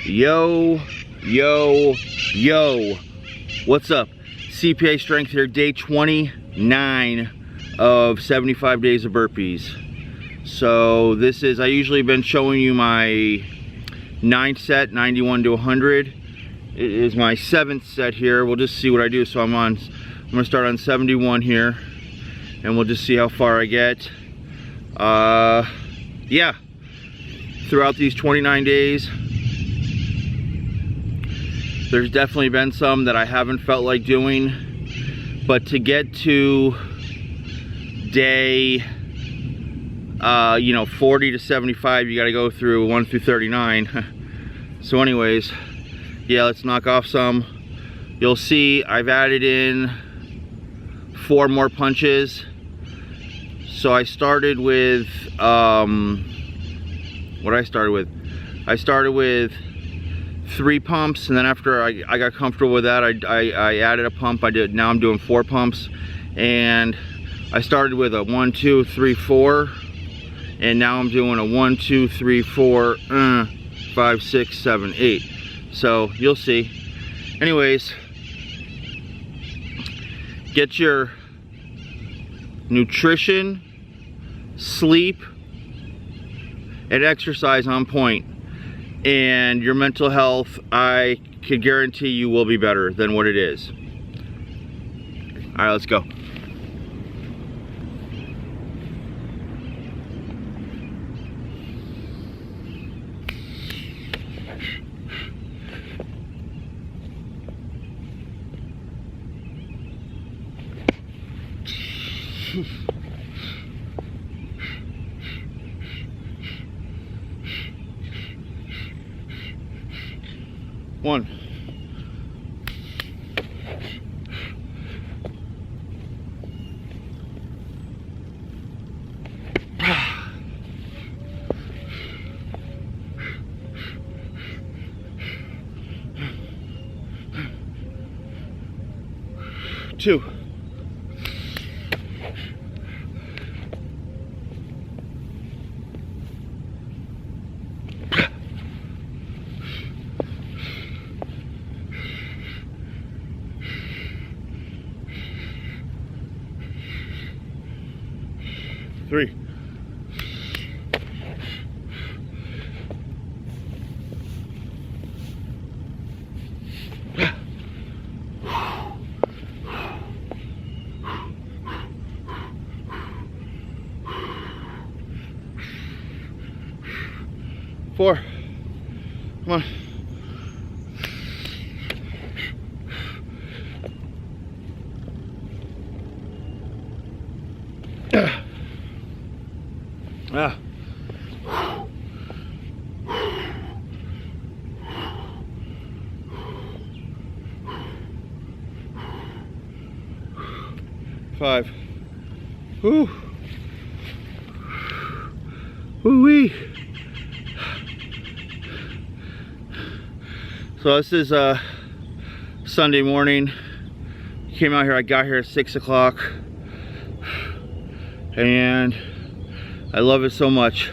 Yo, yo, yo. What's up? CPA Strength here, day 29 of 75 days of burpees. So this is, I usually been showing you my 9th set, 91 to 100. It is my 7th set here. We'll just see what I do. So I'm gonna start on 71 here, and we'll just see how far I get. Yeah, throughout these 29 days, there's definitely been some that I haven't felt like doing, but to get to day 40 to 75, you got to go through 1 through 39. So anyways, yeah, let's knock off some. You'll see I've added in 4 more punches. So I started with what I started with. I started with 3 pumps, and then after I got comfortable with that, I added a pump. Now I'm doing 4 pumps, and I started with a 1, 2, 3, 4, and now I'm doing a 1, 2, 3, 4, 5, 6, 7, 8. So you'll see. Anyways, get your nutrition, sleep, and exercise on point, and your mental health, I can guarantee you, will be better than what it is. All right, let's go. One. Two. Three. Four. Come on. Ah. 5. Whoo. Woo-wee. So this is Sunday morning. Came out here, I got here at 6 o'clock, and I love it so much.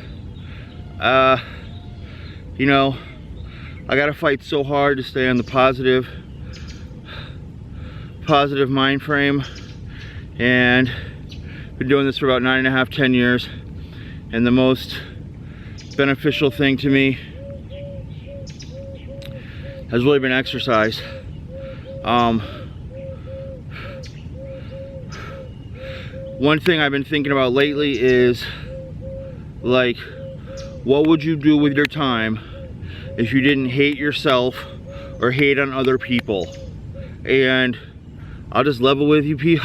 You know, I gotta fight so hard to stay on the positive mind frame, and been doing this for about 9.5, 10 years, and the most beneficial thing to me has really been exercise. One thing I've been thinking about lately is, like, what would you do with your time if you didn't hate yourself or hate on other people? And I'll just level with you, be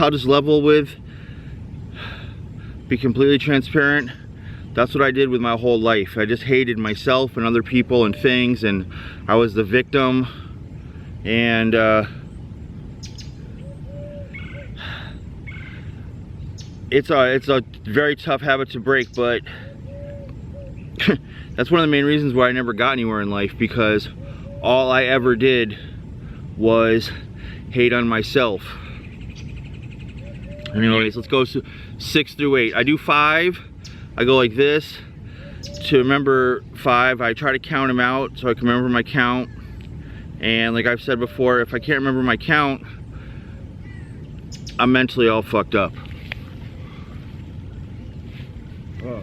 completely transparent. That's what I did with my whole life. I just hated myself and other people and things, and I was the victim. And it's a very tough habit to break, but that's one of the main reasons why I never got anywhere in life, because all I ever did was hate on myself. Anyways, let's go 6 through 8. I do 5. I go like this, to remember 5, I try to count them out so I can remember my count. And like I've said before, if I can't remember my count, I'm mentally all fucked up. Oh.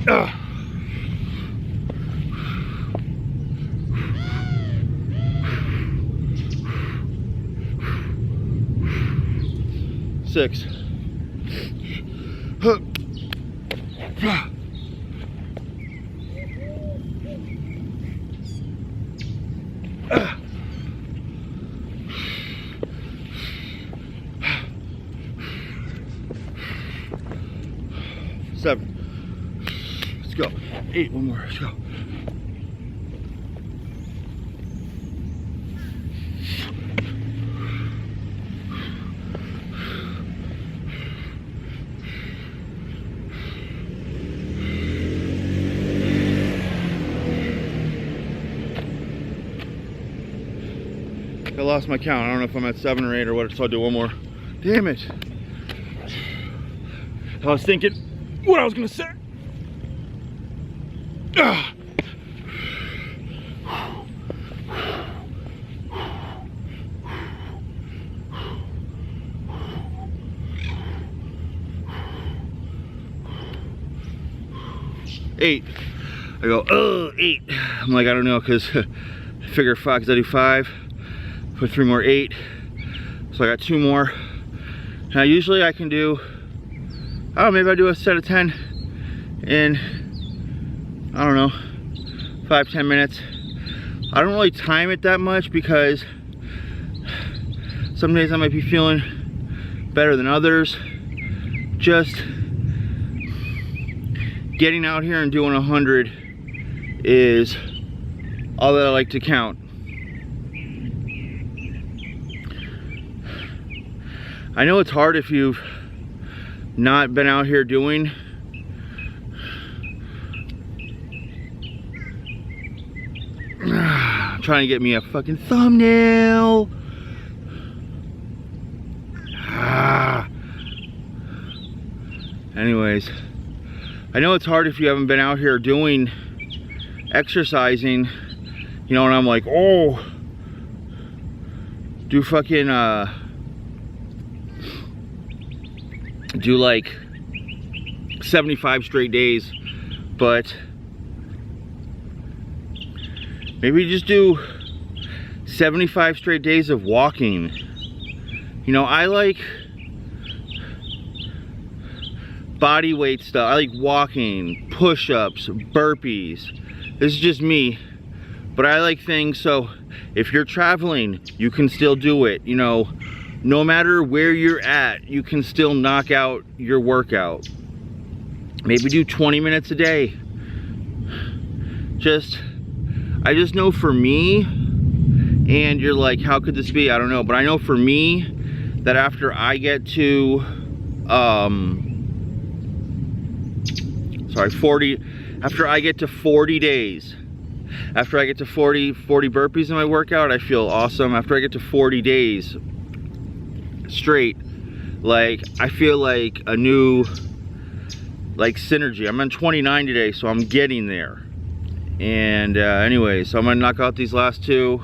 Ah. 6. 7. Let's go. 8. One more. Let's go. I lost my count. I don't know if I'm at 7 or 8 or what, so I'll do one more. Damn it. I was thinking what I was gonna say. Ah. Eight. I go, oh, 8. I'm like, I don't know, because I figure 5, because I do 5. Put 3 more, 8. So I got 2 more. Now usually I can do, oh, maybe I do a set of 10 in, I don't know, 5-10 minutes. I don't really time it that much because some days I might be feeling better than others. Just getting out here and doing 100 is all that I like to count. I know it's hard if you've not been out here doing. Trying to get me a fucking thumbnail. Anyways, I know it's hard if you haven't been out here doing exercising, you know, and I'm like, oh, do fucking do like 75 straight days, but maybe just do 75 straight days of walking. You know, I like body weight stuff. I like walking, push-ups, burpees. This is just me, but I like things so if you're traveling, you can still do it. You know, no matter where you're at, you can still knock out your workout. Maybe do 20 minutes a day. I just know for me, and you're like, how could this be? I don't know, but I know for me that after I get to 40, after I get to 40 days, after I get to 40 burpees in my workout, I feel awesome. After I get to 40 days straight, like I feel like a new synergy. I'm on 29 today, so I'm getting there. And anyway, so I'm gonna knock out these last 2.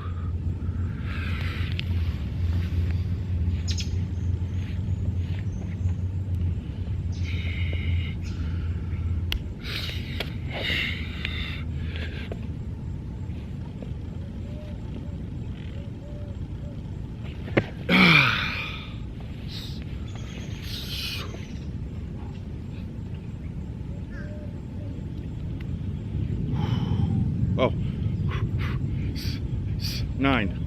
Oh, 9.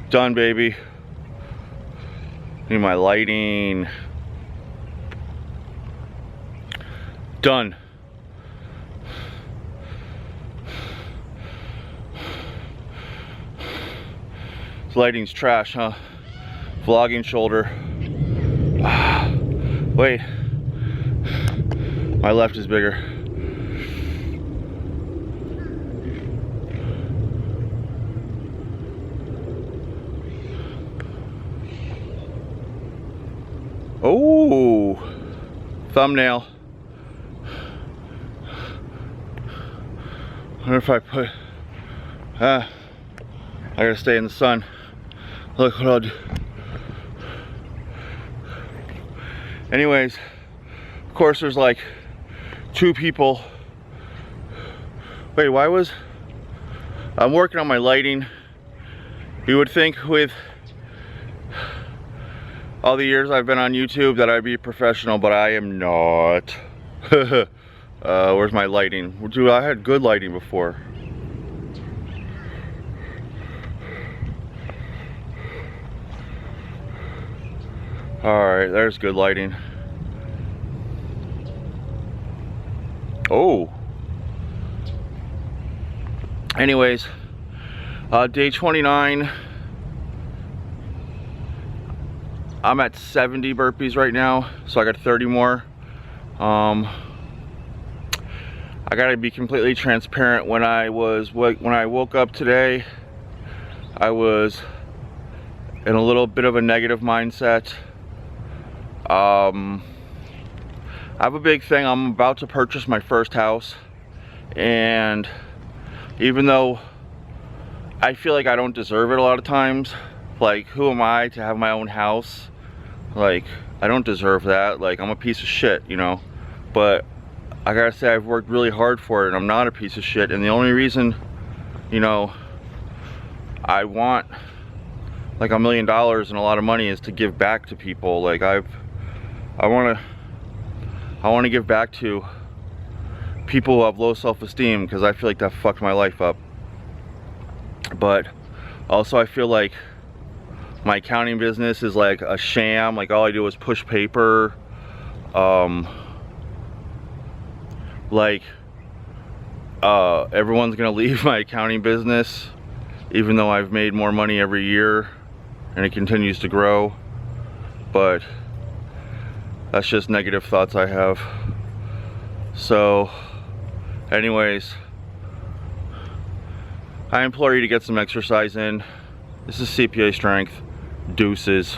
Done, baby. Need my lighting. Done. This lighting's trash, huh? Vlogging shoulder. Wait. My left is bigger. Oh, thumbnail. Wonder if I put, I gotta stay in the sun. Look what I'll do. Anyways, of course there's like 2 people. Wait, I'm working on my lighting. You would think with all the years I've been on YouTube that I'd be a professional, but I am not. Where's my lighting? Dude, I had good lighting before. Alright, there's good lighting. Oh. Anyways, day 29. I'm at 70 burpees right now, so I got 30 more. I gotta be completely transparent. When I woke up today, I was in a little bit of a negative mindset. I have a big thing. I'm about to purchase my first house, and even though I feel like I don't deserve it a lot of times, like, who am I to have my own house? Like, I don't deserve that. Like, I'm a piece of shit, you know? But I gotta say, I've worked really hard for it, and I'm not a piece of shit. And the only reason, you know, I want like $1 million and a lot of money is to give back to people. Like, I want to give back to people who have low self-esteem, because I feel like that fucked my life up. But also I feel like my accounting business is like a sham. Like, all I do is push paper. Everyone's gonna leave my accounting business, even though I've made more money every year and it continues to grow. But that's just negative thoughts I have. So anyways, I implore you to get some exercise in. This is CPA Strength. Deuces.